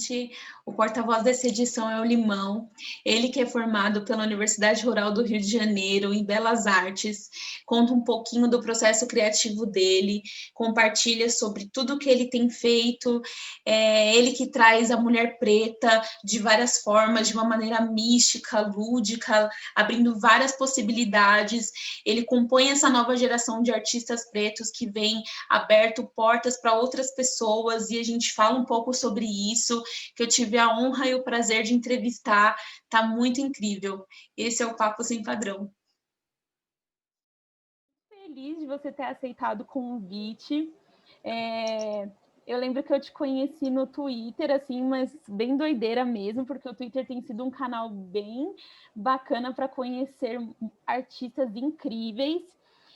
gente. O porta-voz dessa edição é o Limão, ele que é formado pela Universidade Rural do Rio de Janeiro, em Belas Artes, conta um pouquinho do processo criativo dele, compartilha sobre tudo que ele tem feito, ele que traz a mulher preta de várias formas, de uma maneira mística, lúdica, abrindo várias possibilidades. Ele compõe essa nova geração de artistas pretos que vem aberto portas para outras pessoas, e a gente fala um pouco sobre isso, que eu tive a honra e o prazer de entrevistar. Tá muito incrível. Esse é o Papo Sem Padrão. Feliz de você ter aceitado o convite. Eu lembro que eu te conheci no Twitter, assim, mas bem doideira mesmo, porque o Twitter tem sido um canal bem bacana para conhecer artistas incríveis.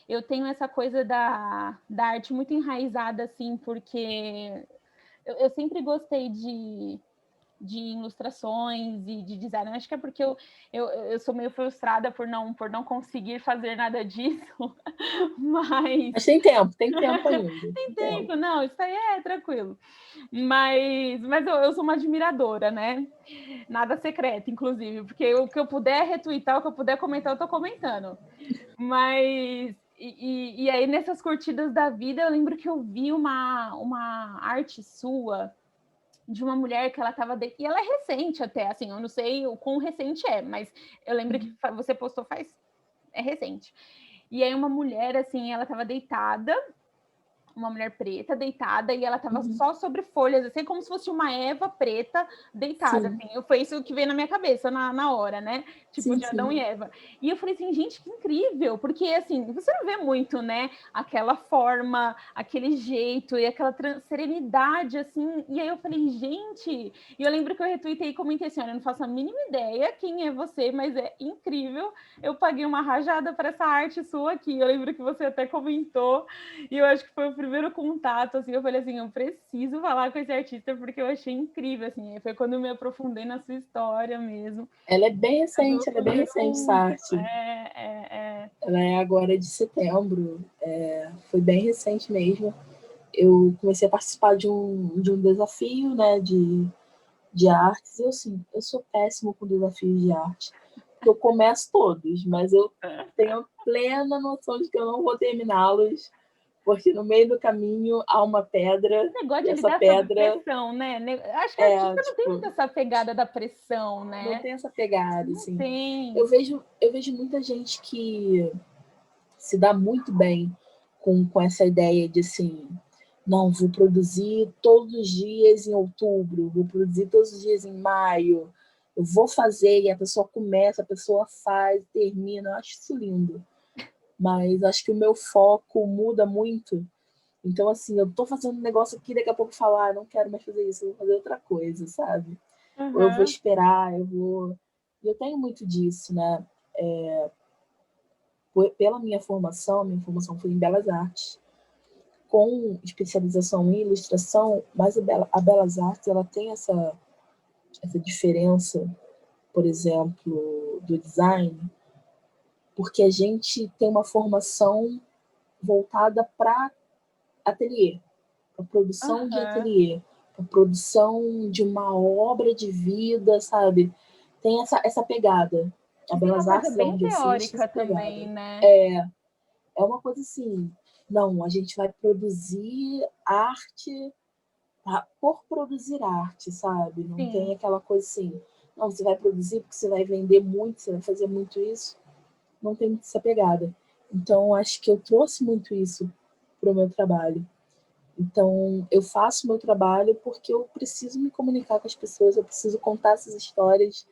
Eu tenho essa coisa da arte muito enraizada, assim, porque eu sempre gostei de ilustrações e de design. Acho que é porque eu sou meio frustrada por não conseguir fazer nada disso, Mas tem tempo ainda. Tem tempo, não, isso aí é tranquilo. Mas eu sou uma admiradora, né? Nada secreto, inclusive, porque o que eu puder retweetar, o que eu puder comentar, eu tô comentando. Mas... E aí, nessas curtidas da vida, eu lembro que eu vi uma arte sua de uma mulher que ela estava... E ela é recente até, assim, eu não sei o quão recente é, mas eu lembro que você postou é recente. E aí uma mulher, assim, ela estava deitada, uma mulher preta deitada, e ela estava só sobre folhas, assim, como se fosse uma Eva preta deitada, assim. Foi isso que veio na minha cabeça na hora, né? Tipo, de Adão e Eva. E eu falei assim, gente, que incrível, porque, assim, você não vê muito, né? Aquela forma, aquele jeito e aquela serenidade, assim. E aí eu falei, gente... E eu lembro que eu retuitei e comentei assim, olha, eu não faço a mínima ideia quem é você, mas é incrível. Eu paguei uma rajada para essa arte sua aqui. Eu lembro que você até comentou, e eu acho que foi o primeiro contato, assim, eu falei assim, eu preciso falar com esse artista porque eu achei incrível, assim, foi quando eu me aprofundei na sua história mesmo. Ela é bem recente, essa arte. Ela é agora de setembro, foi bem recente mesmo. Eu comecei a participar de um desafio, né, de artes, e eu sou péssimo com desafios de arte, porque eu começo todos, mas eu tenho plena noção de que eu não vou terminá-los, porque no meio do caminho há uma pedra. Esse negócio de essa lidar pedra sob pressão, né? Acho que a artista não tem muito essa pegada da pressão, né? Não tem essa pegada, assim. Tem. Eu vejo muita gente que se dá muito bem com essa ideia de, assim, não, vou produzir todos os dias em outubro, vou produzir todos os dias em maio, eu vou fazer, e a pessoa começa, a pessoa faz, termina, eu acho isso lindo. Mas acho que o meu foco muda muito. Então, assim, eu tô fazendo um negócio aqui, daqui a pouco falar, não quero mais fazer isso, eu vou fazer outra coisa, sabe? Ou eu vou esperar, eu tenho muito disso, né? Pela minha formação foi em Belas Artes, com especialização em ilustração, mas a Belas Artes ela tem essa diferença, por exemplo, do design, porque a gente tem uma formação voltada para ateliê, para produção de ateliê, para produção de uma obra de vida, sabe? Tem essa pegada. A Belas Artes é onde eu fiz, teórica também, né? É uma coisa assim, não, a gente vai produzir arte por produzir arte, sabe? Não tem aquela coisa assim, não, você vai produzir porque você vai vender muito, você vai fazer muito isso. Não tem essa pegada. Então, acho que eu trouxe muito isso para o meu trabalho. Então, eu faço o meu trabalho porque eu preciso me comunicar com as pessoas, eu preciso contar essas histórias,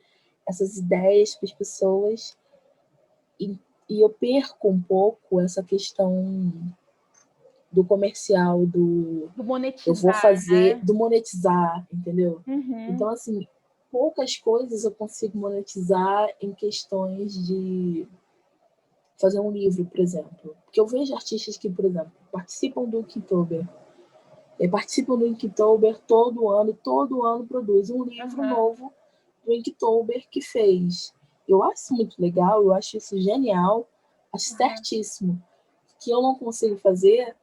essas ideias para as pessoas, e eu perco um pouco essa questão do comercial, do monetizar, eu vou fazer, né? do monetizar, entendeu? Então, assim, poucas coisas eu consigo monetizar em questões de fazer um livro, por exemplo. Porque eu vejo artistas que, por exemplo, participam do Inktober. Participam do Inktober todo ano produzem um livro novo do Inktober que fez. Eu acho muito legal, eu acho isso genial, acho certíssimo. Que eu não consigo fazer,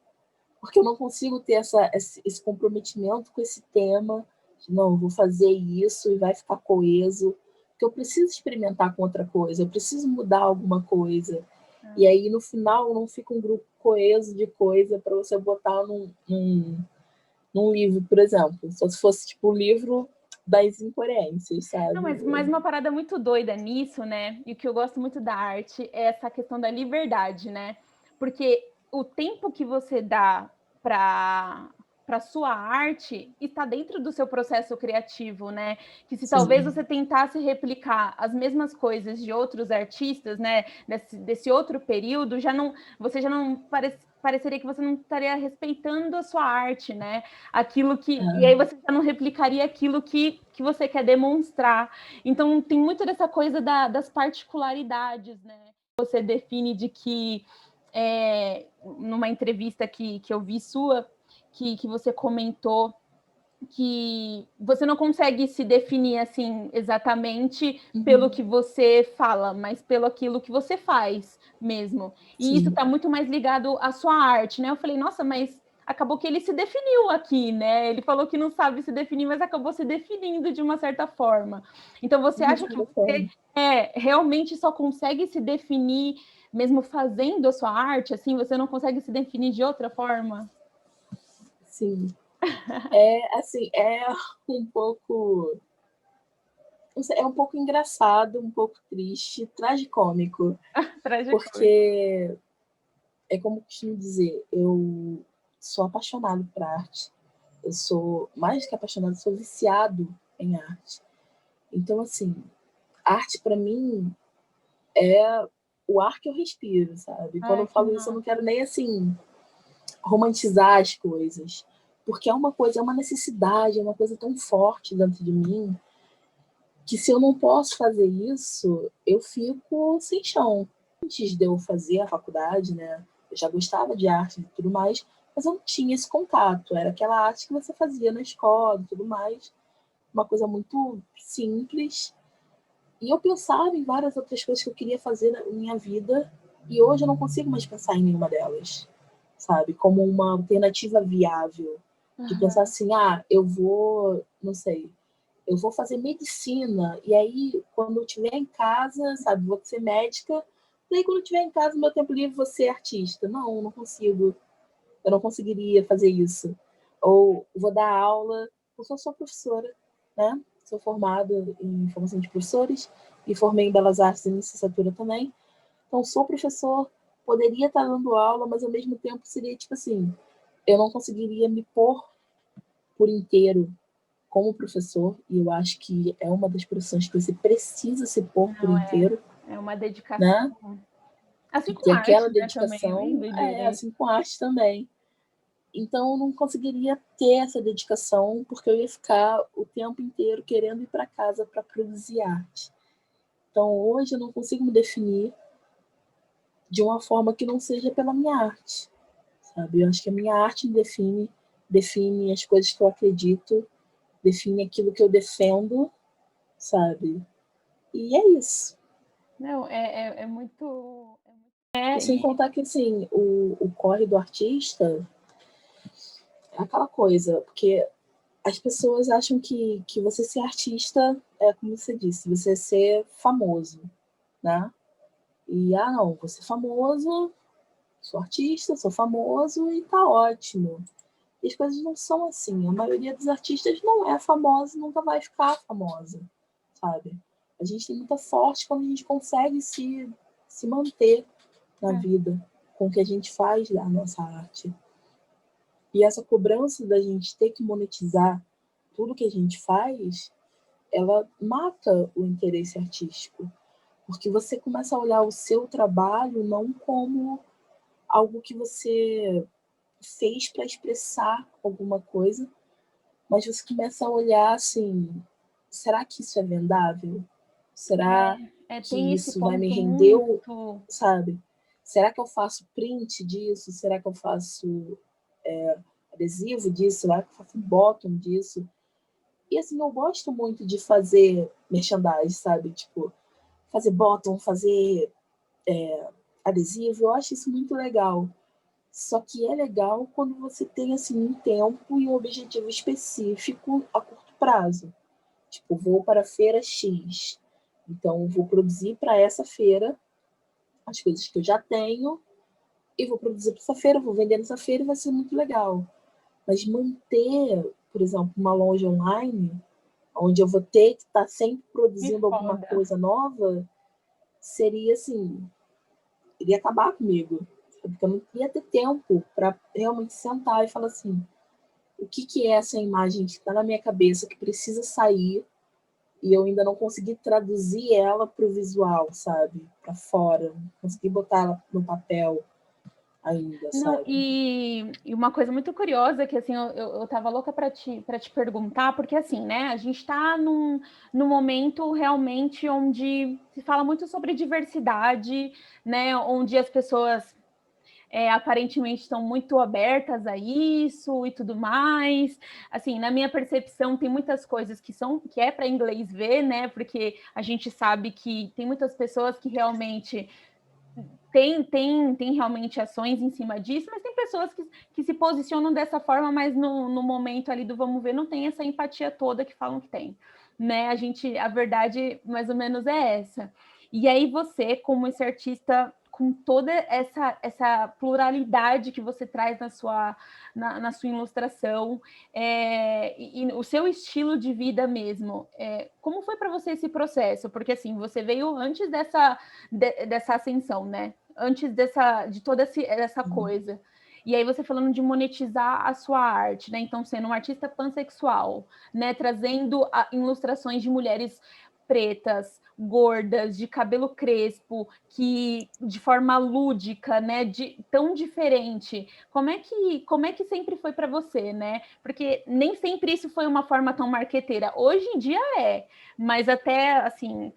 porque eu não consigo ter esse comprometimento com esse tema Não, eu vou fazer isso e vai ficar coeso, porque eu preciso experimentar com outra coisa, eu preciso mudar alguma coisa. E aí, no final, não fica um grupo coeso de coisa para você botar num livro, por exemplo. Só se fosse, tipo, o livro das incoerências, sabe? Não, mas uma parada muito doida nisso, né? E o que eu gosto muito da arte é essa questão da liberdade, né? Porque o tempo que você dá para sua arte está dentro do seu processo criativo, né? Que se talvez você tentasse replicar as mesmas coisas de outros artistas, né? Desse outro período, você já não pareceria que você não estaria respeitando a sua arte, né? Aquilo que. E aí você já não replicaria aquilo que você quer demonstrar. Então tem muito dessa coisa das particularidades, né? Você define de que numa entrevista que eu vi sua, que você comentou que você não consegue se definir assim exatamente pelo que você fala, mas pelo aquilo que você faz mesmo. E Sim. Isso está muito mais ligado à sua arte, né? Eu falei, nossa, mas acabou que ele se definiu aqui, né? Ele falou que não sabe se definir, mas acabou se definindo de uma certa forma. Então você acha que você realmente só consegue se definir mesmo fazendo a sua arte, assim, você não consegue se definir de outra forma? Sim. Assim, um pouco engraçado, um pouco triste, tragicômico. Porque é como eu costumo dizer, eu sou apaixonado por arte. Eu sou, mais que apaixonado, sou viciado em arte. Então, assim, arte para mim é o ar que eu respiro, sabe? Quando eu falo isso, eu não quero nem, assim, romantizar as coisas. Porque é uma necessidade, é uma coisa tão forte dentro de mim que se eu não posso fazer isso, eu fico sem chão. Antes de eu fazer a faculdade, né, eu já gostava de arte e tudo mais, mas eu não tinha esse contato. Era aquela arte que você fazia na escola e tudo mais, uma coisa muito simples. E eu pensava em várias outras coisas que eu queria fazer na minha vida e hoje eu não consigo mais pensar em nenhuma delas, sabe? Como uma alternativa viável. De pensar assim, eu vou, não sei, eu vou fazer medicina, e aí, quando eu estiver em casa, sabe, vou ser médica, e aí, quando eu estiver em casa, no meu tempo livre, vou ser artista. Não, não consigo. Eu não conseguiria fazer isso. Ou vou dar aula, eu sou professora, né? Sou formada em formação de professores e formei em Belas Artes e licenciatura também. Então, sou professor, poderia estar dando aula, mas ao mesmo tempo seria tipo assim, eu não conseguiria me pôr por inteiro como professor, e eu acho que é uma das profissões que você precisa se pôr por inteiro. É uma dedicação. Né? Assim com ter arte, aquela né, dedicação, assim com arte também. Então, eu não conseguiria ter essa dedicação, porque eu ia ficar o tempo inteiro querendo ir para casa para produzir arte. Então, hoje eu não consigo me definir de uma forma que não seja pela minha arte, sabe? Eu acho que a minha arte me define as coisas que eu acredito, define aquilo que eu defendo, sabe? E é isso. Não, é muito... E sem contar que, assim, o corre do artista é aquela coisa, porque as pessoas acham que você ser artista é, como você disse, você ser famoso, né? E, não, vou ser famoso, sou artista, sou famoso e tá ótimo. E as coisas não são assim. A maioria dos artistas não é famosa e nunca vai ficar famosa, sabe? A gente tem muita sorte quando a gente consegue se manter na vida com o que a gente faz da nossa arte. E essa cobrança da gente ter que monetizar tudo que a gente faz, ela mata o interesse artístico. Porque você começa a olhar o seu trabalho não como algo que você fez para expressar alguma coisa, mas você começa a olhar assim, será que isso é vendável? Será que isso vai me render, sabe? Será que eu faço print disso? Será que eu faço adesivo disso? Será que eu faço bottom disso? E assim, eu gosto muito de fazer merchandising, sabe? Tipo, fazer bottom, fazer adesivo, eu acho isso muito legal. Só que é legal quando você tem assim um tempo e um objetivo específico a curto prazo. Tipo, vou para a feira X. Então, vou produzir para essa feira as coisas que eu já tenho e vou produzir para essa feira, vou vender nessa feira e vai ser muito legal. Mas manter, por exemplo, uma loja online, onde eu vou ter que estar sempre produzindo alguma coisa nova, seria assim, iria acabar comigo. Porque eu não ia ter tempo para realmente sentar e falar assim, o que é essa imagem que está na minha cabeça, que precisa sair, e eu ainda não consegui traduzir ela para o visual, sabe? Para fora. Não consegui botar ela no papel ainda, não, sabe? E uma coisa muito curiosa, que assim, eu tava louca para te perguntar, porque assim, né, a gente está num momento realmente onde se fala muito sobre diversidade, né, onde as pessoas aparentemente estão muito abertas a isso e tudo mais. Assim, na minha percepção, tem muitas coisas que é para inglês ver, né? Porque a gente sabe que tem muitas pessoas que realmente tem realmente ações em cima disso, mas tem pessoas que se posicionam dessa forma, mas no momento ali do vamos ver, não tem essa empatia toda que falam que tem, né? A verdade mais ou menos é essa. E aí você, como esse artista, com toda essa pluralidade que você traz na sua ilustração, e o seu estilo de vida mesmo, como foi para você esse processo? Porque assim, você veio antes dessa ascensão, né? Antes de toda essa coisa. E aí você falando de monetizar a sua arte, né? Então, sendo um artista pansexual, né? Trazendo ilustrações de mulheres pretas, gordas, de cabelo crespo, que de forma lúdica, né? Tão diferente. Como é que sempre foi para você, né? Porque nem sempre isso foi uma forma tão marqueteira. Hoje em dia mas até assim,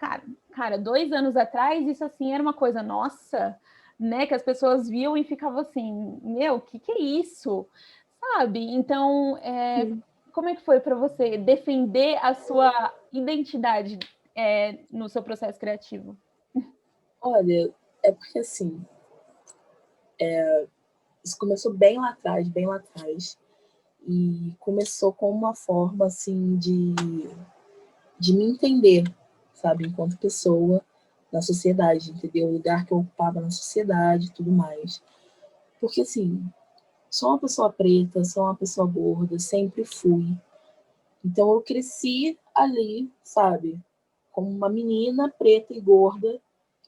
cara, 2 anos atrás, isso assim era uma coisa, nossa, né? Que as pessoas viam e ficavam assim, meu, o que é isso? Sabe? Então, como é que foi para você defender a sua identidade no seu processo criativo? Olha, é porque assim, isso começou bem lá atrás, e começou com uma forma assim de me entender, sabe, enquanto pessoa na sociedade, entendeu? O lugar que eu ocupava na sociedade e tudo mais. Porque assim, sou uma pessoa preta, sou uma pessoa gorda, sempre fui. Então eu cresci ali, sabe, como uma menina preta e gorda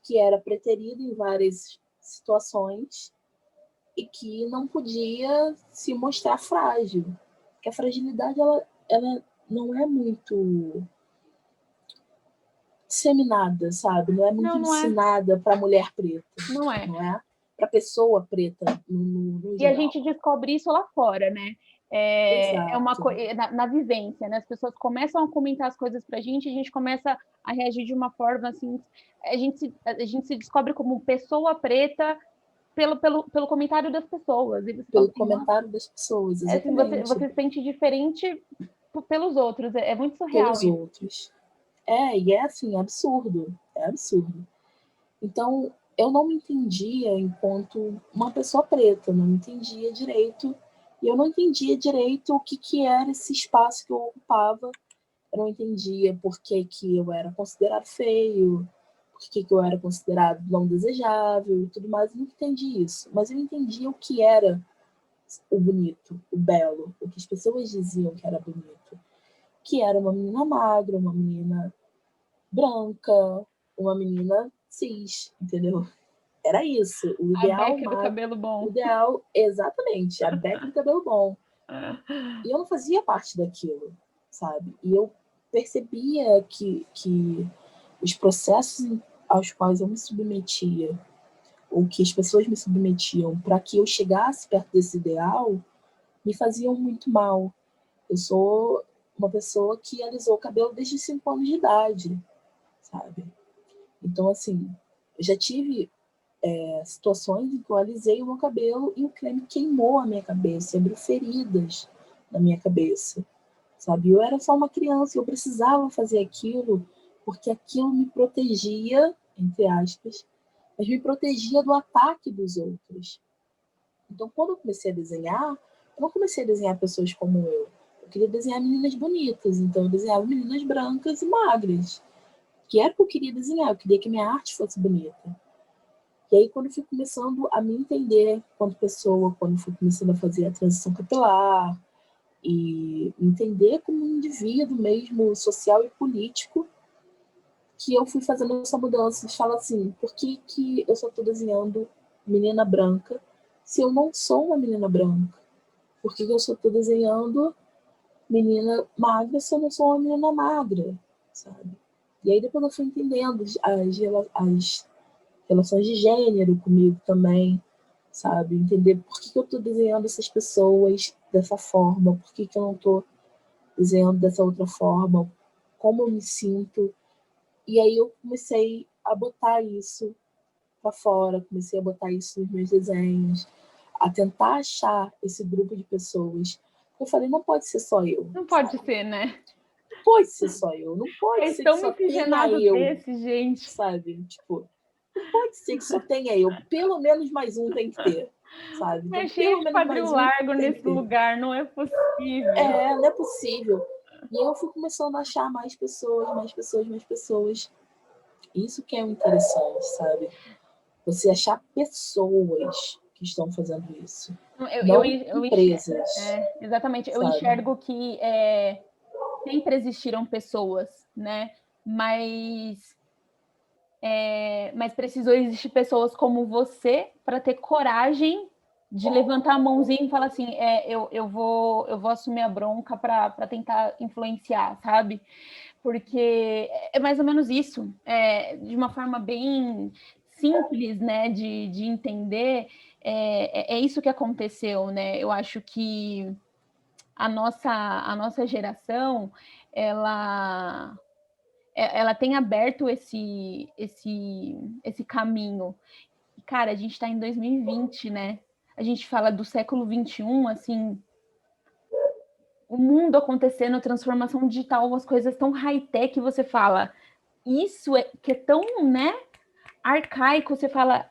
que era preterida em várias situações e que não podia se mostrar frágil. Porque a fragilidade ela não é muito disseminada, sabe? Não é muito ensinada para a mulher preta. Não é. Não é? Para a pessoa preta, no E a geral. gente descobre isso lá fora, né? É uma coisa na vivência, né? As pessoas começam a comentar as coisas pra gente, a gente começa a reagir de uma forma assim, a gente se descobre como pessoa preta pelo comentário das pessoas. E você pelo assim, comentário das pessoas, assim, exatamente. você se sente diferente pelos outros, é muito surreal. Pelos outros. E é assim, absurdo. É absurdo. Então, eu não me entendia enquanto uma pessoa preta, não me entendia direito. E eu não entendia direito o que era esse espaço que eu ocupava. Eu não entendia por que eu era considerado feio, por que eu era considerado não desejável e tudo mais. Eu não entendi isso. Mas eu entendia o que era o bonito, o belo, o que as pessoas diziam que era bonito. Que era uma menina magra, uma menina branca, uma menina cis, entendeu? Era isso. O ideal, a Beck do cabelo bom. O ideal, exatamente, a Beck do cabelo bom. E eu não fazia parte daquilo, sabe? E eu percebia que os processos aos quais eu me submetia, ou que as pessoas me submetiam para que eu chegasse perto desse ideal, me faziam muito mal. Eu sou uma pessoa que alisou o cabelo desde 5 anos de idade, sabe? Então, assim, eu já tive situações em que eu alisei o meu cabelo e o creme queimou a minha cabeça, abriu feridas na minha cabeça, sabe? Eu era só uma criança, eu precisava fazer aquilo porque aquilo me protegia, entre aspas, mas me protegia do ataque dos outros. Então, quando eu comecei a desenhar, eu não comecei a desenhar pessoas como eu Eu queria desenhar meninas bonitas, então eu desenhava meninas brancas e magras, que era o que eu queria desenhar, eu queria que minha arte fosse bonita. E aí, quando eu fui começando a me entender quanto pessoa, quando eu fui começando a fazer a transição capilar, e entender como um indivíduo mesmo, social e político, que eu fui fazendo essa mudança de falar assim, por que eu só estou desenhando menina branca se eu não sou uma menina branca? Por que eu só estou desenhando menina magra se eu não sou uma menina magra, sabe? E aí depois eu fui entendendo as relações de gênero comigo também, sabe? Entender por que eu estou desenhando essas pessoas dessa forma, por que eu não estou desenhando dessa outra forma, como eu me sinto. E aí eu comecei a botar isso para fora, comecei a botar isso nos meus desenhos, a tentar achar esse grupo de pessoas. Eu falei, não pode ser só eu. Não pode ser, né? Não pode ser só eu, não pode ser que tão só tenha miscigenado eu, desse, gente. sabe? Tipo, não pode ser que só tenha eu, pelo menos mais um tem que ter, sabe? É Então, cheio pelo de menos quadril mais um largo tem que nesse ter. lugar, não é possível. Não é possível. E aí eu fui começando a achar mais pessoas, mais pessoas, mais pessoas. Isso que é o interessante, sabe? Você achar pessoas que estão fazendo isso. Não empresas. Exatamente. Eu sabe? enxergo que sempre existiram pessoas, né? Mas precisou existir pessoas como você para ter coragem de levantar a mãozinha e falar assim, eu vou assumir a bronca para tentar influenciar, sabe? Porque é mais ou menos isso, de uma forma bem simples, né, de entender, é isso que aconteceu, né? Eu acho que a nossa geração, ela tem aberto esse caminho. E, cara, a gente está em 2020, né? A gente fala do século XXI, assim, o mundo acontecendo, a transformação digital, umas coisas tão high-tech, você fala, isso que é tão, né, arcaico, você fala,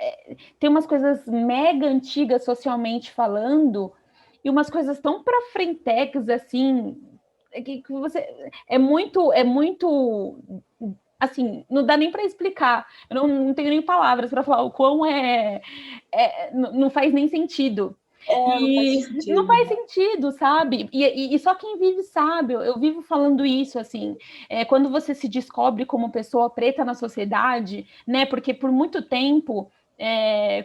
tem umas coisas mega antigas socialmente falando, e umas coisas tão para frentex, assim, que você é muito assim, não dá nem para explicar. Eu não tenho nem palavras para falar o quão não faz nem sentido. Não faz sentido, sabe? E só quem vive sabe. Eu vivo falando isso, assim. Quando você se descobre como pessoa preta na sociedade, né? Porque por muito tempo,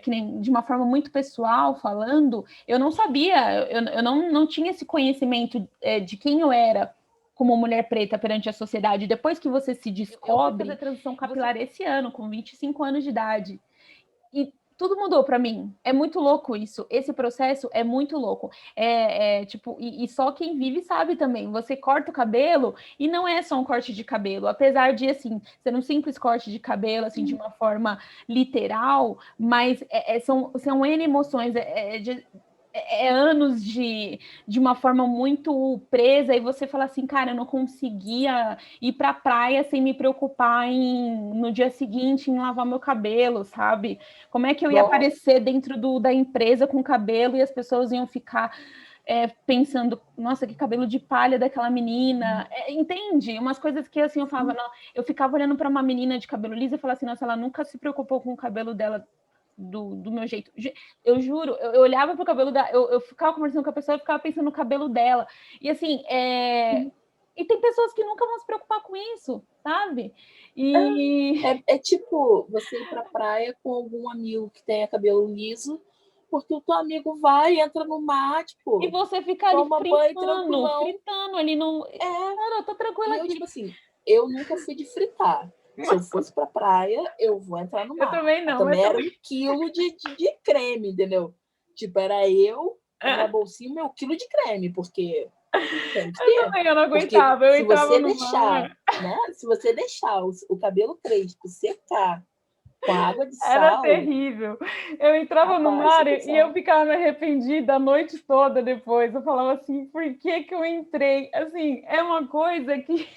que nem, de uma forma muito pessoal falando, eu não sabia, eu não tinha esse conhecimento de quem eu era como mulher preta perante a sociedade. Depois que você se descobre, eu fiz a transição capilar esse ano, com 25 anos de idade. E tudo mudou para mim. É muito louco isso. Esse processo é muito louco. Tipo, e só quem vive sabe também. Você corta o cabelo e não é só um corte de cabelo, apesar de assim ser um simples corte de cabelo, assim, de uma forma literal, mas são N emoções. Anos de uma forma muito presa, e você fala assim, cara, eu não conseguia ir para a praia sem me preocupar no dia seguinte em lavar meu cabelo, sabe? Como é que eu ia aparecer dentro da empresa com cabelo e as pessoas iam ficar pensando, nossa, que cabelo de palha daquela menina, entende? Umas coisas que assim eu falava, não, eu ficava olhando para uma menina de cabelo liso e falava assim, nossa, ela nunca se preocupou com o cabelo dela do meu jeito. Eu juro, eu olhava pro cabelo dela, eu ficava conversando com a pessoa e ficava pensando no cabelo dela. E assim, e tem pessoas que nunca vão se preocupar com isso, sabe? É tipo você ir pra praia com algum amigo que tenha cabelo liso, porque o teu amigo vai, entra no mar, tipo, e você fica ali fritando ali no. Cara, eu tô tranquila aqui. Eu, tipo assim, eu nunca fui de fritar. Se eu fosse pra praia, eu vou entrar no mar. Eu também não. Também era 1 quilo de creme, entendeu? Tipo, era eu, minha bolsinha, meu quilo de creme, porque tem que ter. Eu não aguentava, eu entrava no mar. Né? Se você deixar o cabelo crespo secar com água de sal... Era terrível. Eu entrava no mar e eu ficava me arrependida a noite toda depois. Eu falava assim, por que eu entrei? Assim, é uma coisa que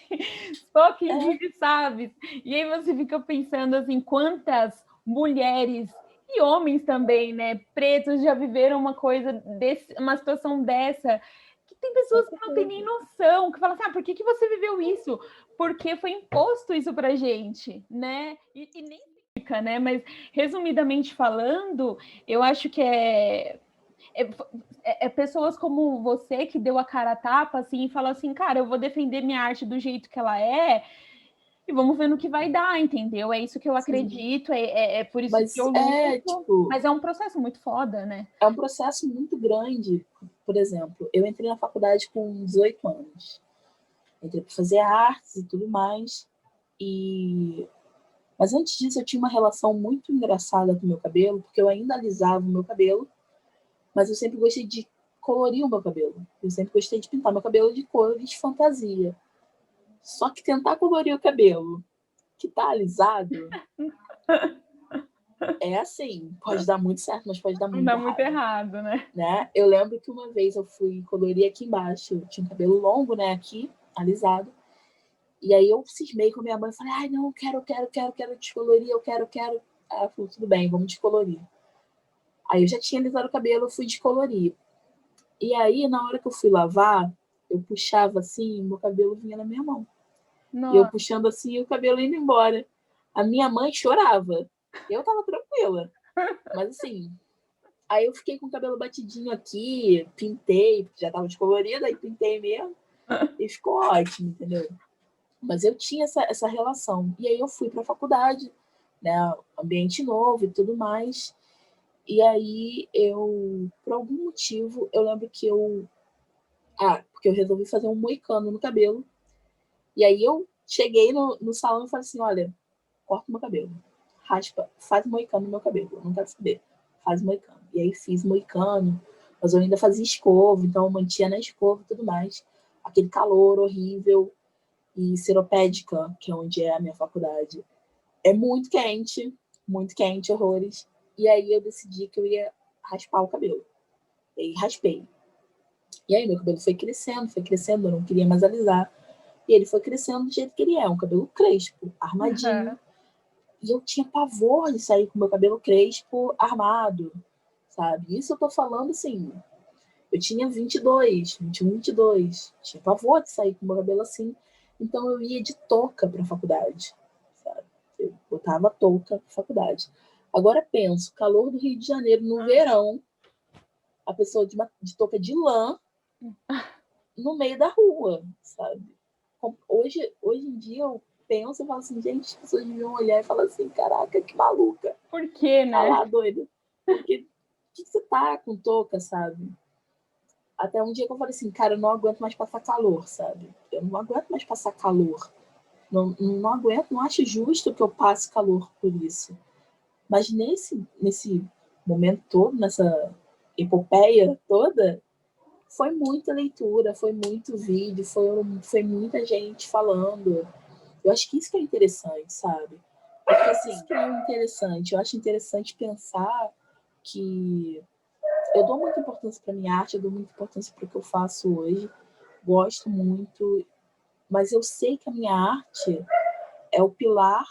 só quem vive sabe. E aí você fica pensando assim, quantas mulheres e homens também, né, pretos já viveram uma situação dessa, que tem pessoas que não têm nem noção, que falam assim, por que você viveu isso? Porque foi imposto isso pra gente, né? E nem fica, né? Mas, resumidamente falando, eu acho que é pessoas como você que deu a cara a tapa, assim, e fala assim, cara, eu vou defender minha arte do jeito que ela é, e vamos ver no que vai dar, entendeu? É isso que eu acredito, é por isso que eu luto, mas é um processo muito foda, né? É um processo muito grande. Por exemplo, eu entrei na faculdade com 18 anos. Entrei para fazer artes e tudo mais. Mas antes disso, eu tinha uma relação muito engraçada com o meu cabelo, porque eu ainda alisava o meu cabelo, mas eu sempre gostei de colorir o meu cabelo. Eu sempre gostei de pintar meu cabelo de cores de fantasia. Só que tentar colorir o cabelo que tá alisado é assim, pode dar muito certo, mas pode dar muito errado. Muito errado, né? Eu lembro que uma vez eu fui colorir aqui embaixo, eu tinha um cabelo longo, né, aqui, alisado, e aí eu cismei com a minha mãe, falei, ai, não, quero descolorir, eu quero. Ela falou, tudo bem, vamos descolorir. Aí eu já tinha alisado o cabelo, eu fui descolorir. E aí, na hora que eu fui lavar, eu puxava assim, meu cabelo vinha na minha mão. Nossa. E eu puxando assim, o cabelo indo embora. A minha mãe chorava. Eu tava tranquila. Mas assim, aí eu fiquei com o cabelo batidinho aqui, pintei, porque já tava descolorido, aí pintei mesmo. E ficou ótimo, entendeu? Mas eu tinha essa relação. E aí eu fui pra faculdade, né? Ambiente novo e tudo mais. E aí eu, por algum motivo, eu lembro que porque eu resolvi fazer um moicano no cabelo. E aí eu cheguei no salão e falei assim, olha, corta o meu cabelo. Raspa, faz moicano no meu cabelo. Eu não quero saber. Faz moicano. E aí fiz moicano, mas eu ainda fazia escova, então eu mantinha na escova e tudo mais. Aquele calor horrível. E Seropédica, que é onde é a minha faculdade, é muito quente, horrores. E aí eu decidi que eu ia raspar o cabelo. E aí raspei. E aí meu cabelo foi crescendo, eu não queria mais alisar. E ele foi crescendo do jeito que ele é, um cabelo crespo, armadinho. Uhum. E eu tinha pavor de sair com meu cabelo crespo, armado, sabe? Isso eu tô falando assim, eu tinha 22, 21, 22. Tinha pavor de sair com meu cabelo assim. Então eu ia de touca pra faculdade, sabe? Eu botava touca pra faculdade. Agora penso, calor do Rio de Janeiro no verão, a pessoa de touca de lã no meio da rua, sabe? Hoje em dia eu penso e falo assim, gente, as pessoas deviam olhar e falar assim, caraca, que maluca. Por quê, né? Tá lá, doida. Porque que você tá com touca, sabe? Até um dia que eu falei assim, cara, eu não aguento mais passar calor, sabe? Eu não aguento mais passar calor. Não aguento, não acho justo que eu passe calor por isso. Mas nesse momento todo, nessa epopeia toda, foi muita leitura, foi muito vídeo, foi muita gente falando. Eu acho que isso que é interessante, sabe? Porque assim, isso que é interessante. Eu acho interessante pensar que eu dou muita importância para minha arte, eu dou muita importância para o que eu faço hoje, gosto muito, mas eu sei que a minha arte é o pilar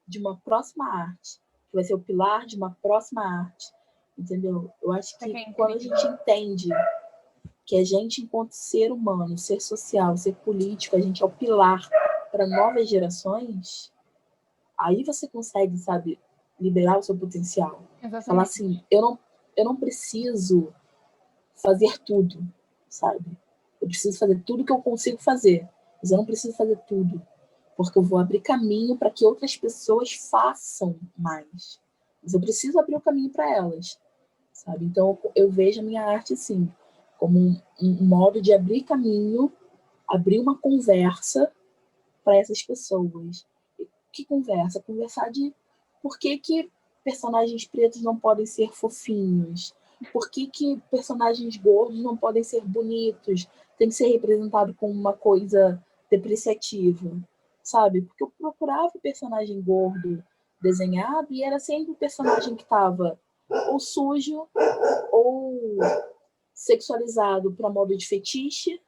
de uma próxima arte, que vai ser o pilar de uma próxima arte, entendeu? Eu acho que quando a gente entende que a gente, enquanto ser humano, ser social, ser político, a gente é o pilar para novas gerações, aí você consegue, sabe, liberar o seu potencial. Exatamente. Falar assim, eu não preciso fazer tudo, sabe? Eu preciso fazer tudo que eu consigo fazer, mas eu não preciso fazer tudo, porque eu vou abrir caminho para que outras pessoas façam mais. Mas eu preciso abrir o caminho para elas, sabe? Então eu vejo a minha arte assim, como um modo de abrir caminho, abrir uma conversa para essas pessoas. Que conversa? Conversar de por que personagens pretos não podem ser fofinhos, por que personagens gordos não podem ser bonitos, tem que ser representado como uma coisa depreciativa, sabe? Porque eu procurava o personagem gordo desenhado e era sempre o personagem que estava ou sujo ou sexualizado para modo de fetiche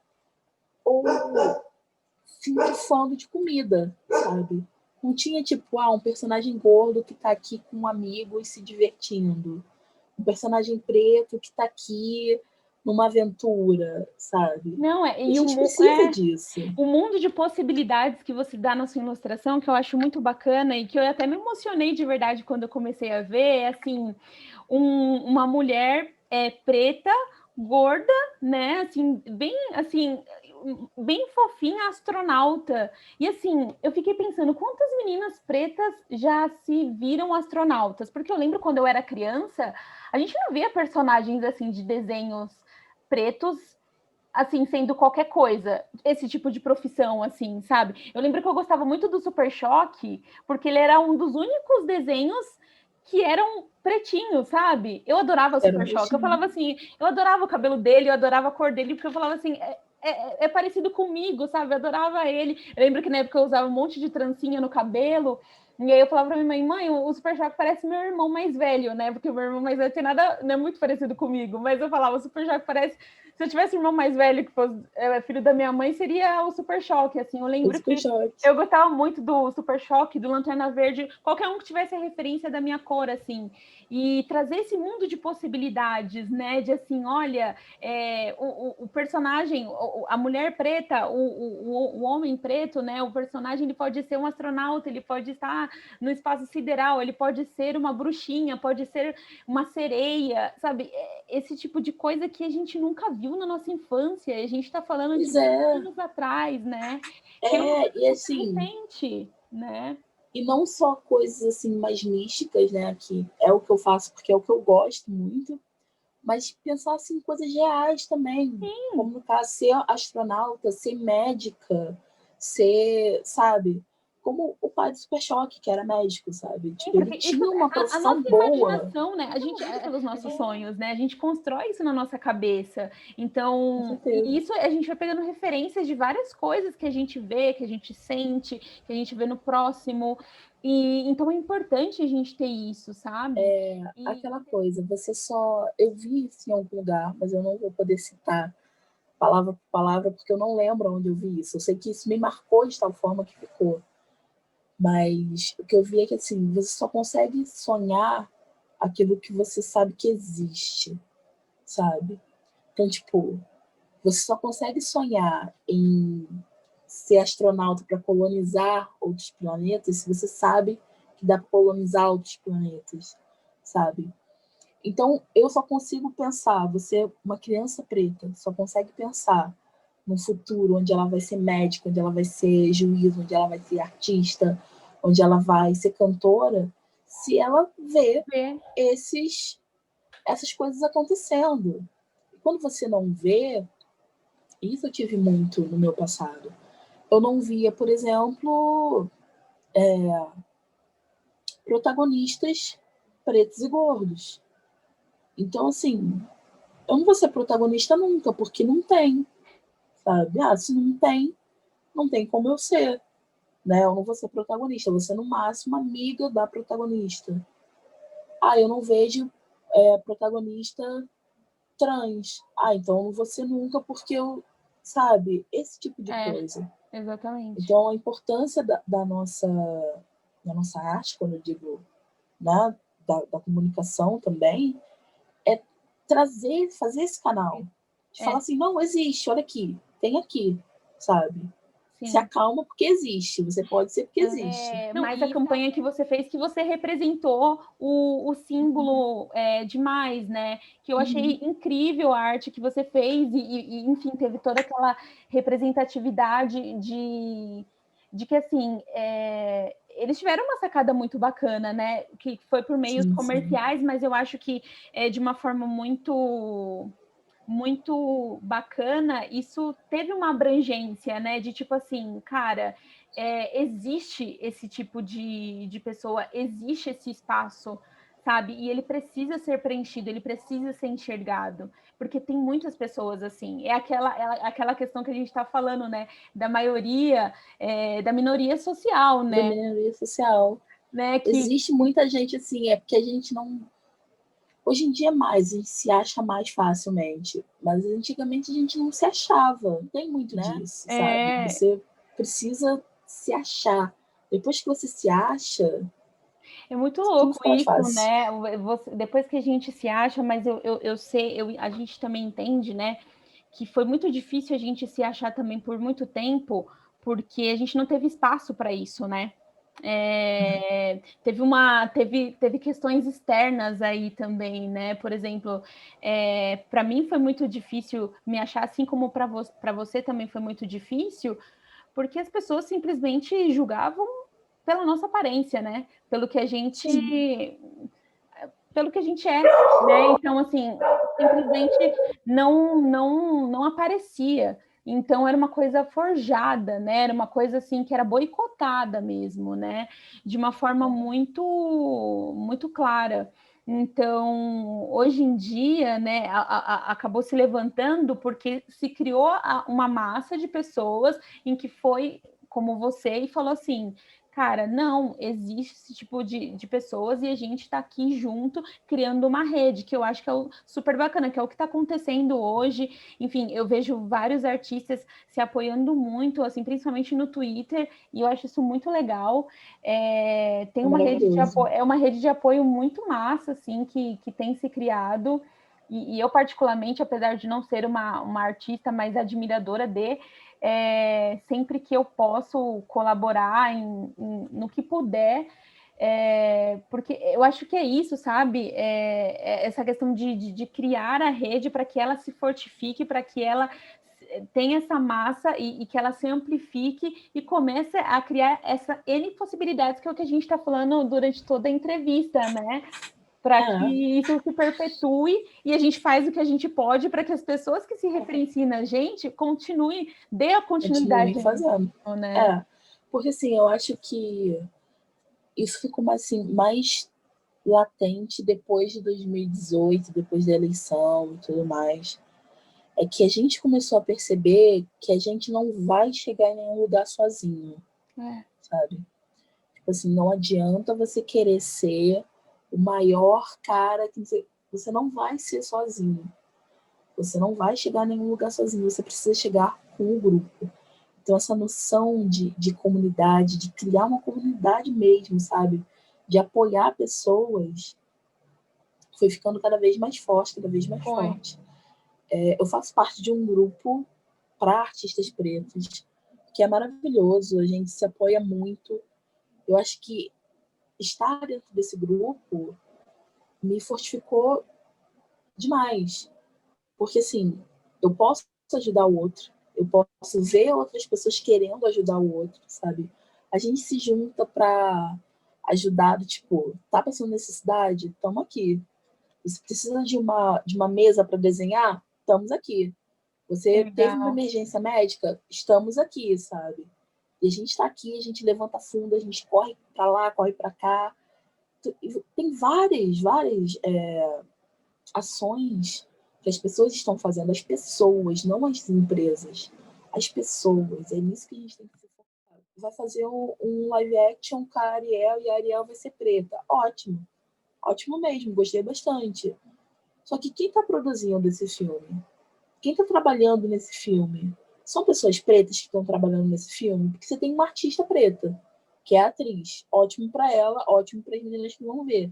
ou filtrando de comida, sabe? Não tinha, tipo, um personagem gordo que tá aqui com um amigo e se divertindo. Um personagem preto que tá aqui numa aventura, sabe? Não, a gente precisa disso. O mundo de possibilidades que você dá na sua ilustração, que eu acho muito bacana e que eu até me emocionei de verdade quando eu comecei a ver, é assim, uma mulher preta, gorda, né? Assim, bem fofinha, astronauta. E assim, eu fiquei pensando, quantas meninas pretas já se viram astronautas? Porque eu lembro quando eu era criança, a gente não via personagens assim de desenhos pretos assim, sendo qualquer coisa, esse tipo de profissão, assim, sabe? Eu lembro que eu gostava muito do Super Choque, porque ele era um dos únicos desenhos que eram pretinhos, sabe? Eu adorava o Super Choque. Eu falava assim, eu adorava o cabelo dele, eu adorava a cor dele, porque eu falava assim, é parecido comigo, sabe? Eu adorava ele. Eu lembro que na época eu usava um monte de trancinha no cabelo, e aí eu falava pra minha mãe, o Super Choque parece meu irmão mais velho, né? Porque o meu irmão mais velho tem nada, não é muito parecido comigo, mas eu falava, o Super Choque parece... Se eu tivesse um irmão mais velho que fosse filho da minha mãe, seria o Super Choque, assim. Eu lembro que eu gostava muito do Super Choque, do Lanterna Verde, qualquer um que tivesse a referência da minha cor, assim. E trazer esse mundo de possibilidades, né? De assim, olha, o personagem, a mulher preta, o homem preto, né? O personagem, ele pode ser um astronauta, ele pode estar no espaço sideral, ele pode ser uma bruxinha, pode ser uma sereia, sabe? Esse tipo de coisa que a gente nunca viu na nossa infância, a gente está falando de anos atrás, né? Que e assim, recente, né? E não só coisas assim mais místicas, né? Que é o que eu faço porque é o que eu gosto muito, mas pensar assim, em coisas reais também. Sim. Como no caso, ser astronauta, ser médica, ser, sabe? Como o pai do Super Choque, que era médico, sabe? Tipo, ele tinha uma profissão boa. A nossa imaginação, né? A gente pelos nossos sonhos, né? A gente constrói isso na nossa cabeça. Então, isso a gente vai pegando referências de várias coisas que a gente vê, que a gente sente, que a gente vê no próximo. E então é importante a gente ter isso, sabe? Aquela coisa, você só... Eu vi isso em algum lugar, mas eu não vou poder citar palavra por palavra, porque eu não lembro onde eu vi isso. Eu sei que isso me marcou de tal forma que ficou. Mas o que eu vi é que, assim, você só consegue sonhar aquilo que você sabe que existe, sabe? Então, tipo, você só consegue sonhar em ser astronauta para colonizar outros planetas se você sabe que dá para colonizar outros planetas, sabe? Então, eu só consigo pensar, você, uma criança preta, só consegue pensar no futuro onde ela vai ser médica, onde ela vai ser juiz, onde ela vai ser artista, onde ela vai ser cantora, se ela vê essas coisas acontecendo. E quando você não vê, isso eu tive muito no meu passado. Eu não via, por exemplo, protagonistas pretos e gordos. Então, assim, eu não vou ser protagonista nunca, porque não tem, sabe? Se não tem como eu ser, né? Eu não vou ser protagonista, eu vou ser no máximo amiga da protagonista. Eu não vejo protagonista trans. Então eu não vou ser nunca porque eu, sabe? Esse tipo de coisa. Exatamente. Então a importância da nossa arte, quando eu digo, né, da comunicação também, é fazer esse canal. De falar assim, não, existe, olha aqui, tem aqui, sabe? Sim. Se acalma porque existe, você pode ser porque existe. Mas a campanha que você fez, que você representou o símbolo demais, né? Que eu achei incrível a arte que você fez e enfim, teve toda aquela representatividade de que, assim, eles tiveram uma sacada muito bacana, né? Que foi por meios comerciais, mas eu acho que de uma forma muito bacana, isso teve uma abrangência, né? De tipo assim, cara, existe esse tipo de pessoa, existe esse espaço, sabe? E ele precisa ser preenchido, ele precisa ser enxergado, porque tem muitas pessoas assim. É aquela questão que a gente está falando, né? Da maioria, da minoria social, né? Da minoria social. Né? Existe muita gente assim, é porque a gente não... Hoje em dia a gente se acha mais facilmente, mas antigamente a gente não se achava, não tem muito disso, sabe? Você precisa se achar. Depois que você se acha, É muito louco isso, fácil. né? Depois que a gente se acha, mas eu sei, a gente também entende, né? Que foi muito difícil a gente se achar também por muito tempo, porque a gente não teve espaço para isso, né? Teve questões externas aí também, né? Por exemplo, para mim foi muito difícil me achar, assim como para você também foi muito difícil, porque as pessoas simplesmente julgavam pela nossa aparência, né? Pelo que a gente é, né? Então, assim, simplesmente não aparecia. Então, era uma coisa forjada, né? Era uma coisa, assim, que era boicotada mesmo, né? De uma forma muito clara. Então, hoje em dia, né, acabou se levantando porque se criou uma massa de pessoas em que foi como você e falou assim, cara, não, existe esse tipo de pessoas e a gente está aqui junto criando uma rede, que eu acho que é super bacana, que é o que está acontecendo hoje. Enfim, eu vejo vários artistas se apoiando muito, assim, principalmente no Twitter, e eu acho isso muito legal. Tem uma rede de apoio, é uma rede de apoio muito massa, assim, que tem se criado. E eu, particularmente, apesar de não ser uma artista, mas admiradora sempre que eu posso colaborar no que puder, porque eu acho que é isso, sabe? Essa questão de criar a rede para que ela se fortifique, para que ela tenha essa massa e que ela se amplifique e comece a criar essa N possibilidades, que é o que a gente está falando durante toda a entrevista, né? Para que isso se perpetue e a gente faz o que a gente pode para que as pessoas que se referenciem na gente dê a continuidade fazendo. Né? Porque assim, eu acho que isso ficou mais latente depois de 2018, depois da eleição e tudo mais. É que a gente começou a perceber que a gente não vai chegar em nenhum lugar sozinho, sabe? Tipo assim, não adianta você querer ser o maior cara, que você não vai ser sozinho. Você não vai chegar a nenhum lugar sozinho, você precisa chegar com o grupo. Então, essa noção de comunidade, de criar uma comunidade mesmo, sabe? De apoiar pessoas, foi ficando cada vez mais forte, cada vez mais forte. Eu faço parte de um grupo para artistas pretos, que é maravilhoso, a gente se apoia muito. Eu acho que estar dentro desse grupo me fortificou demais. Porque, assim, eu posso ajudar o outro, eu posso ver outras pessoas querendo ajudar o outro, sabe? A gente se junta para ajudar, tipo, tá passando necessidade? Estamos aqui. Você precisa de uma mesa para desenhar? Estamos aqui. Você teve uma emergência médica? Estamos aqui, sabe? E a gente está aqui, a gente levanta fundo, a gente corre para lá, corre para cá. Tem várias ações que as pessoas estão fazendo, as pessoas, não as empresas, as pessoas. É nisso que a gente tem que se focar. Vai fazer um live action com a Ariel e a Ariel vai ser preta. Ótimo. Ótimo mesmo, gostei bastante. Só que quem está produzindo esse filme? Quem está trabalhando nesse filme? São pessoas pretas que estão trabalhando nesse filme? Porque você tem uma artista preta, que é a atriz. Ótimo para ela, ótimo para as meninas que vão ver.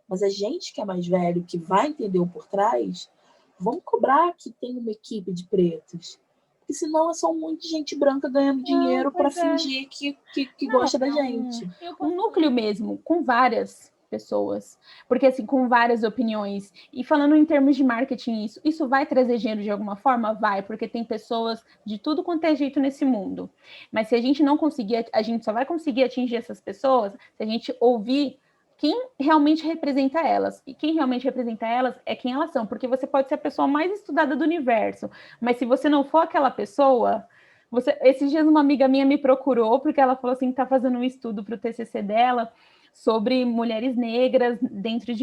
Mas a gente que é mais velho, que vai entender o por trás, vamos cobrar que tem uma equipe de pretos. Porque senão é só um monte de gente branca ganhando dinheiro para fingir que gosta da gente. Um núcleo mesmo, com várias pessoas, porque assim, com várias opiniões. E falando em termos de marketing, isso vai trazer dinheiro de alguma forma? Vai, porque tem pessoas de tudo quanto é jeito nesse mundo. Mas se a gente não conseguir, a gente só vai conseguir atingir essas pessoas se a gente ouvir quem realmente representa elas. E quem realmente representa elas é quem elas são, porque você pode ser a pessoa mais estudada do universo, mas se você não for aquela pessoa... Esses dias uma amiga minha me procurou, porque ela falou assim que está fazendo um estudo para o TCC dela sobre mulheres negras dentro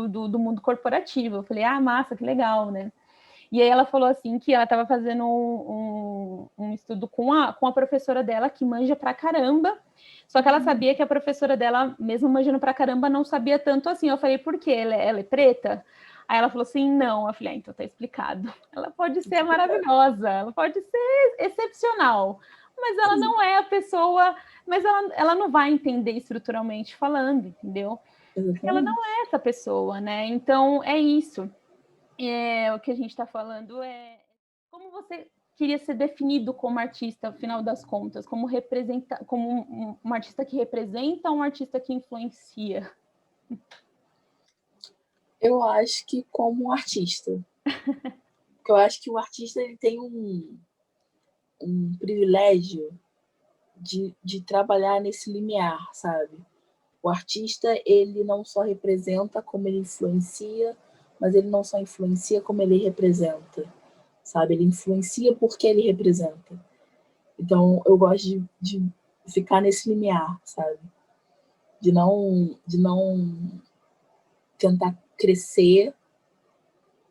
do mundo corporativo. Eu falei, massa, que legal, né? E aí ela falou assim que ela estava fazendo um estudo com a professora dela, que manja pra caramba, só que ela sabia que a professora dela, mesmo manjando pra caramba, não sabia tanto assim. Eu falei, por quê? Ela é preta? Aí ela falou assim, não. Eu falei, então tá explicado. Ela pode ser maravilhosa, ela pode ser excepcional, mas ela não é a pessoa, mas ela não vai entender estruturalmente falando, entendeu? Porque ela não é essa pessoa, né? Então, é isso. O que a gente está falando é como você queria ser definido como artista, afinal das contas, como um artista que representa, um artista que influencia. Eu acho que como artista. Porque eu acho que o artista ele tem um privilégio de trabalhar nesse limiar, sabe? O artista, ele não só representa como ele influencia, mas ele não só influencia como ele representa, sabe? Ele influencia porque ele representa. Então, eu gosto de ficar nesse limiar, sabe? De não tentar crescer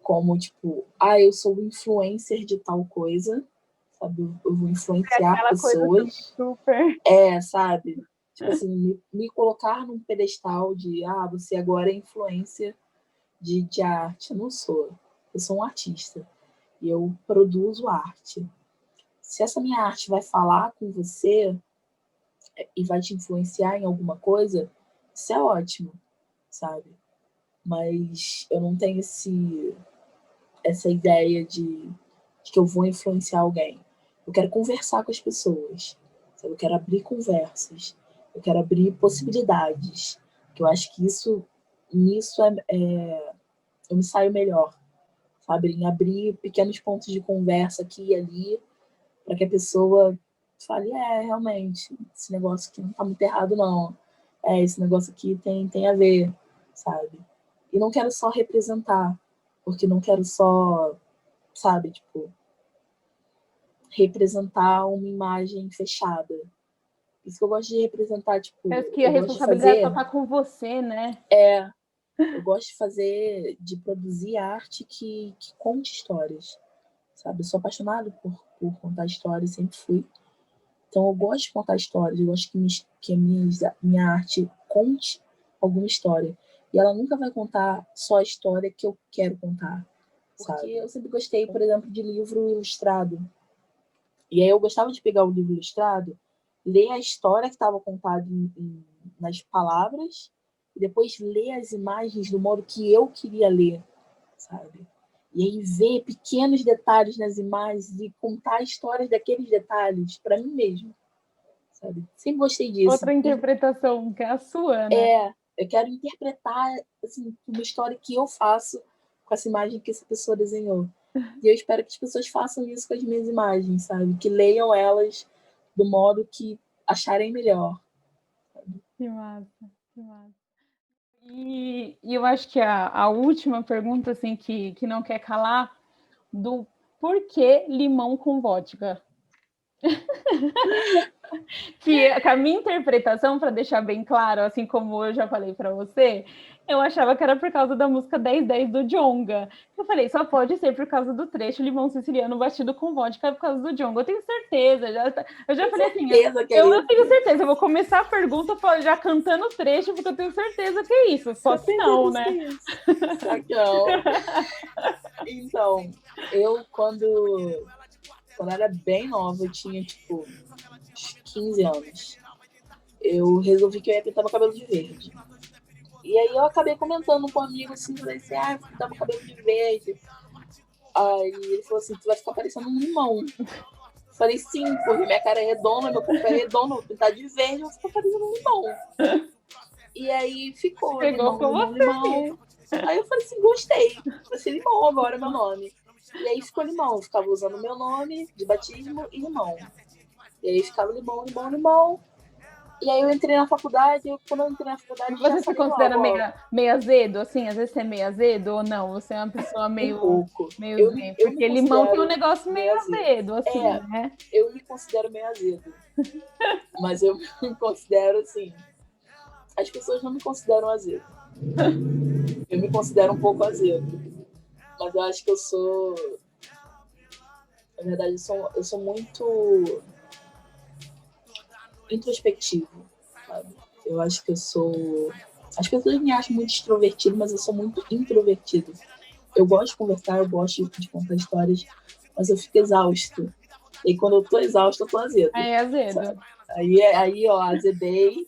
como, tipo, eu sou influencer de tal coisa, sabe? Eu vou influenciar pessoas. Super. Sabe? Tipo assim, me colocar num pedestal de, você agora é influência de arte. Eu não sou. Eu sou um artista. E eu produzo arte. Se essa minha arte vai falar com você e vai te influenciar em alguma coisa, isso é ótimo, sabe? Mas eu não tenho essa ideia de que eu vou influenciar alguém. Eu quero conversar com as pessoas, sabe? Eu quero abrir conversas, eu quero abrir possibilidades, que eu acho que nisso eu me saio melhor, sabe? Em abrir pequenos pontos de conversa aqui e ali, para que a pessoa fale, realmente, esse negócio aqui não tá muito errado, não. Esse negócio aqui tem a ver, sabe? E não quero só representar, porque não quero só, sabe, tipo, representar uma imagem fechada. Isso que eu gosto de representar, tipo... Parece que a responsabilidade só tá com você, né? Eu gosto de produzir arte que conte histórias, sabe? Eu sou apaixonada por contar histórias, sempre fui. Então, eu gosto de contar histórias, eu gosto que a minha arte conte alguma história. E ela nunca vai contar só a história que eu quero contar, sabe? Porque eu sempre gostei, por exemplo, de livro ilustrado. E aí eu gostava de pegar o livro ilustrado, ler a história que estava contada nas palavras, e depois ler as imagens do modo que eu queria ler, sabe? E aí ver pequenos detalhes nas imagens e contar histórias daqueles detalhes para mim mesmo, sabe? Sempre gostei disso. Outra interpretação, que é a sua, né? Eu quero interpretar assim, uma história que eu faço com essa imagem que essa pessoa desenhou. E eu espero que as pessoas façam isso com as minhas imagens, sabe? Que leiam elas do modo que acharem melhor. Sabe? Que massa, que massa. E eu acho que a última pergunta, assim, que não quer calar, do porquê limão com vodka? Que a minha interpretação, para deixar bem claro, assim como eu já falei para você, eu achava que era por causa da música 1010 do Djonga. Eu falei, só pode ser por causa do trecho limão siciliano batido com vodka por causa do Djonga. Eu tenho certeza. Eu já falei assim, eu tenho certeza. Eu vou começar a pergunta já cantando o trecho, porque eu tenho certeza que é isso. Só que não, né? Só que não. Então, eu quando era bem nova, eu tinha, tipo, 15 anos. Eu resolvi que eu ia pintar meu cabelo de verde. E aí eu acabei comentando com um amigo assim, falei assim, eu vou pintar meu cabelo de verde. Aí ele falou assim, tu vai ficar parecendo um limão. Eu falei, sim, porque minha cara é redonda, meu corpo é redondo, vou pintar de verde, eu vou ficar parecendo um limão. E aí ficou limão. Aí eu falei assim, gostei. Vai ser Limão agora, meu nome. E aí ficou Limão. Eu ficava usando o meu nome de batismo e Limão. E aí ficava Limão. E aí eu entrei na faculdade, quando eu entrei na faculdade... Você se considera meio azedo, assim? Às vezes você é meio azedo ou não? Você é uma pessoa meio... Um pouco. Porque limão tem um negócio meio azedo, assim, né? Eu me considero meio azedo. Mas eu me considero, assim... As pessoas não me consideram azedo. Eu me considero um pouco azedo. Mas eu acho que eu sou... Na verdade, eu sou muito introspectivo, sabe? Eu acho que eu sou... As pessoas me acham muito extrovertido, mas eu sou muito introvertido. Eu gosto de conversar, eu gosto de contar histórias, mas eu fico exausto E quando eu tô exausta, eu tô azedo. Aí é azedo. Aí, ó, azedei.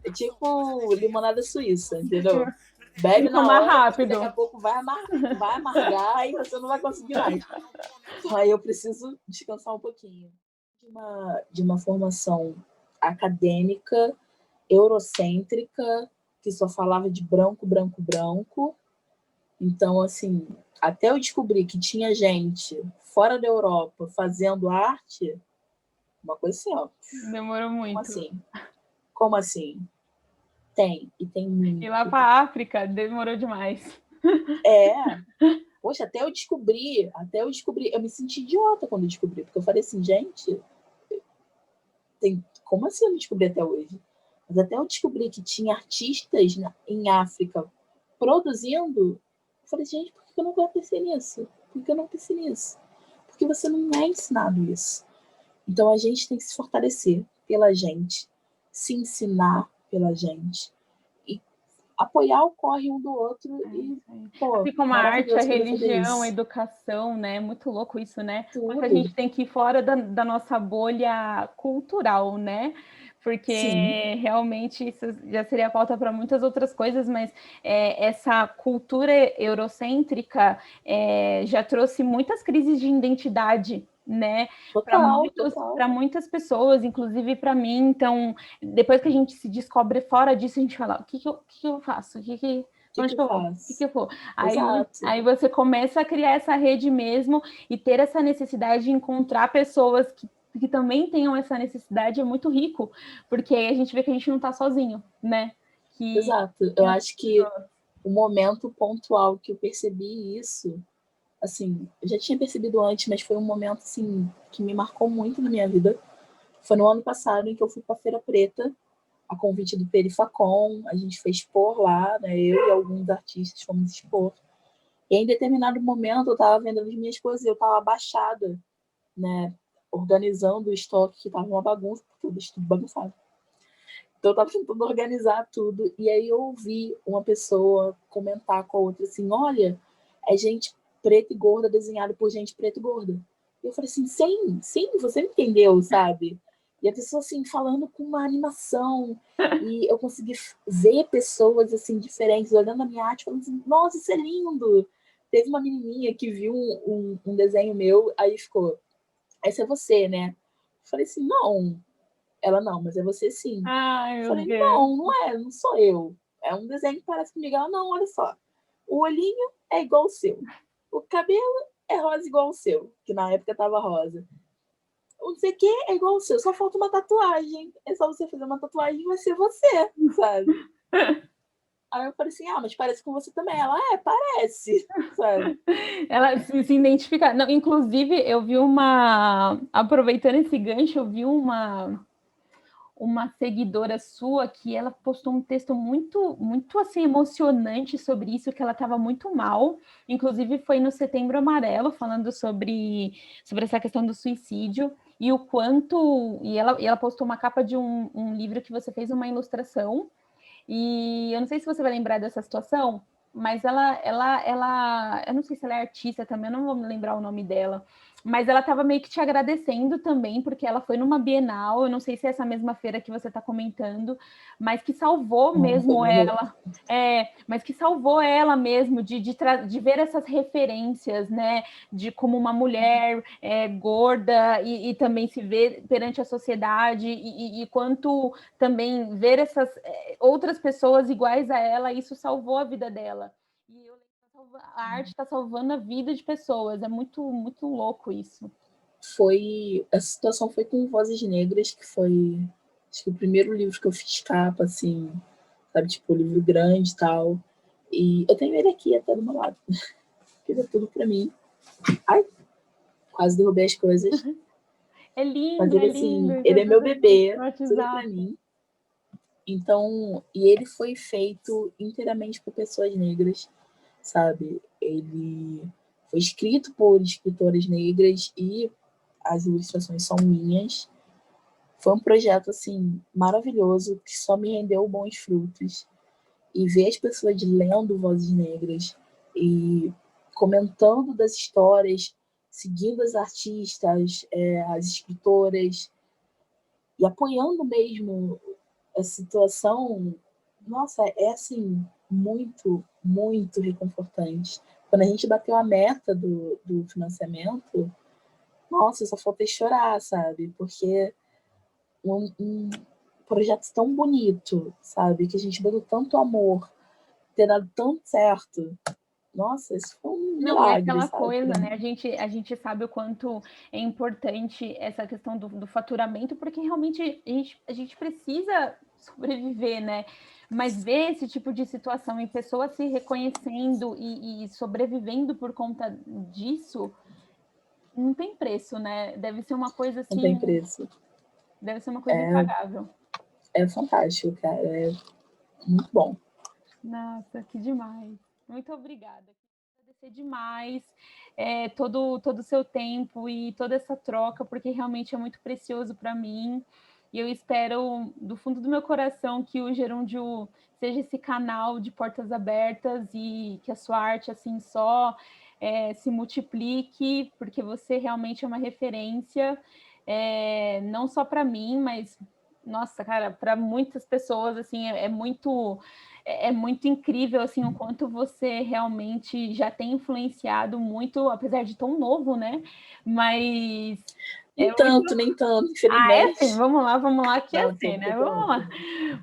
É tipo limonada suíça, entendeu? Tem Bebe que na tomar hora, porque daqui rápido. a pouco vai amargar e você não vai conseguir mais. Então, aí eu preciso descansar um pouquinho. De uma formação acadêmica, eurocêntrica, que só falava de branco, branco, branco. Então, assim, até eu descobrir que tinha gente fora da Europa fazendo arte, uma coisa assim, ó. Demorou Como muito. assim? Como assim? Tem, e tem muito. E lá para África, demorou demais. Poxa, até eu descobri, eu me senti idiota quando eu descobri, porque eu falei assim, gente, como assim eu não descobri até hoje? Mas até eu descobri que tinha artistas em África produzindo, eu falei, gente, por que eu não vou pensar nisso? Por que eu não pensei nisso? Porque você não é ensinado isso. Então a gente tem que se fortalecer pela gente, se ensinar pela gente e apoiar o corre um do outro Assim como a arte, a religião, a isso. educação, né? Muito louco isso, né? Tudo. Quanto a gente tem que ir fora da nossa bolha cultural, né? Porque realmente isso já seria pauta para muitas outras coisas, mas essa cultura eurocêntrica já trouxe muitas crises de identidade, né? Para muitas pessoas, inclusive para mim. Então, depois que a gente se descobre fora disso, a gente fala: o que eu faço? O que eu vou? Aí você começa a criar essa rede mesmo e ter essa necessidade de encontrar pessoas que também tenham essa necessidade é muito rico, porque aí a gente vê que a gente não está sozinho, né? Exato. Eu acho que o momento pontual que eu percebi isso, assim, eu já tinha percebido antes, mas foi um momento assim que me marcou muito na minha vida. Foi no ano passado em que eu fui para Feira Preta, a convite do Perifacom, a gente foi expor lá, né? Eu e alguns artistas fomos expor. E em determinado momento eu estava vendendo as minhas coisas, eu estava abaixada, né? Organizando o estoque, que estava uma bagunça, porque eu deixo tudo bagunçado. Então eu estava tentando organizar tudo, e aí eu ouvi uma pessoa comentar com a outra assim, olha, é gente preta e gorda desenhada por gente preta e gorda. E eu falei assim, sim, você me entendeu, sabe? E a pessoa assim, falando com uma animação, e eu consegui ver pessoas assim, diferentes, olhando a minha arte, falando assim, nossa, isso é lindo! Teve uma menininha que viu um desenho meu, aí ficou, esse é você, né? Eu falei assim, não. Ela, não, mas é você sim. Ai, eu falei, não sou eu. É um desenho que parece comigo. Ela, não, olha só. O olhinho é igual ao seu. O cabelo é rosa igual ao seu, que na época tava rosa. Não sei o que é igual ao seu, só falta uma tatuagem. É só você fazer uma tatuagem e vai ser você, sabe? Aí eu falei assim, mas parece com você também. Ela, parece, sabe? Ela se identifica. Não, inclusive, eu vi aproveitando esse gancho, eu vi uma seguidora sua que ela postou um texto muito, muito assim, emocionante sobre isso, que ela estava muito mal. Inclusive, foi no Setembro Amarelo, falando sobre essa questão do suicídio. E o quanto. E ela postou uma capa de um livro que você fez uma ilustração. E eu não sei se você vai lembrar dessa situação, mas eu não sei se ela é artista também, eu não vou me lembrar o nome dela, mas ela estava meio que te agradecendo também, porque ela foi numa Bienal, eu não sei se é essa mesma feira que você está comentando, mas que salvou mesmo ela, mas que salvou ela mesmo de ver essas referências, né, de como uma mulher gorda e também se ver perante a sociedade e quanto também ver essas outras pessoas iguais a ela, isso salvou a vida dela. E eu lembro que a arte está salvando a vida de pessoas. É muito, muito louco isso. Essa situação foi com Vozes Negras, que foi, acho que o primeiro livro que eu fiz capa, assim, sabe, tipo, livro grande e tal. E eu tenho ele aqui até do meu lado. Ele é tudo pra mim. Ai, quase derrubei as coisas. É lindo, mas ele, lindo. Ele é meu bebê, tudo pra mim. Então, e ele foi feito inteiramente por pessoas negras, sabe? Ele foi escrito por escritoras negras e as ilustrações são minhas. Foi um projeto, assim, maravilhoso, que só me rendeu bons frutos. E ver as pessoas lendo Vozes Negras e comentando das histórias seguindo as artistas, as escritoras, e apoiando mesmo a situação, nossa, é assim, muito, muito reconfortante. Quando a gente bateu a meta do financiamento, nossa, só faltei chorar, sabe? Porque um projeto tão bonito, sabe? Que a gente botou tanto amor, ter dado tão certo. Nossa, isso foi um Não, e milagre, aquela sabe? coisa, né? A gente sabe o quanto é importante essa questão do faturamento, porque realmente a gente precisa sobreviver, né? Mas ver esse tipo de situação em pessoas se reconhecendo e sobrevivendo por conta disso, não tem preço, né? Deve ser uma coisa Não tem assim, preço. deve ser uma coisa impagável. É fantástico, cara. É muito bom. Nossa, que demais. Muito obrigada. Quero agradecer demais todo o seu tempo e toda essa troca, porque realmente é muito precioso para mim. E eu espero, do fundo do meu coração, que o Gerúndio seja esse canal de portas abertas e que a sua arte assim só se multiplique, porque você realmente é uma referência, não só para mim, mas, nossa, cara, para muitas pessoas, assim, é muito incrível assim o quanto você realmente já tem influenciado muito, apesar de tão novo, né? Mas nem tanto, infelizmente. Assim, vamos lá, que é Não, assim, né? Vamos lá.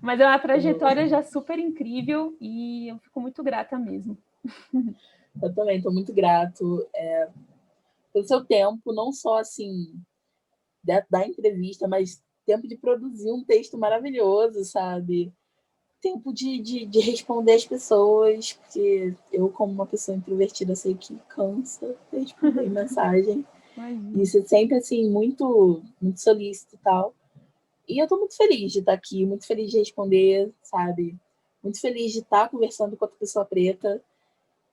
Mas é uma trajetória já super incrível e eu fico muito grata mesmo. Eu também estou muito grato pelo seu tempo, não só assim da entrevista, mas tempo de produzir um texto maravilhoso, sabe? Tempo de responder as pessoas, porque eu, como uma pessoa introvertida, sei que cansa responder mensagem. Imagina. E você sempre, assim, muito, muito solícito e tal. E eu tô muito feliz de estar aqui, muito feliz de responder, sabe? Muito feliz de estar conversando com outra pessoa preta.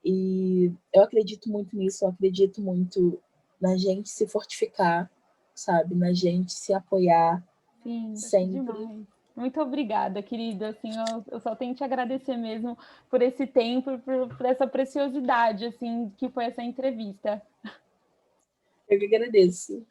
E eu acredito muito nisso, eu acredito muito na gente se fortificar, sabe? Na gente se apoiar. Sim, sempre. demais. Muito obrigada, querida. Assim, eu só tenho que te agradecer mesmo por esse tempo e por essa preciosidade, assim, que foi essa entrevista. Eu que agradeço.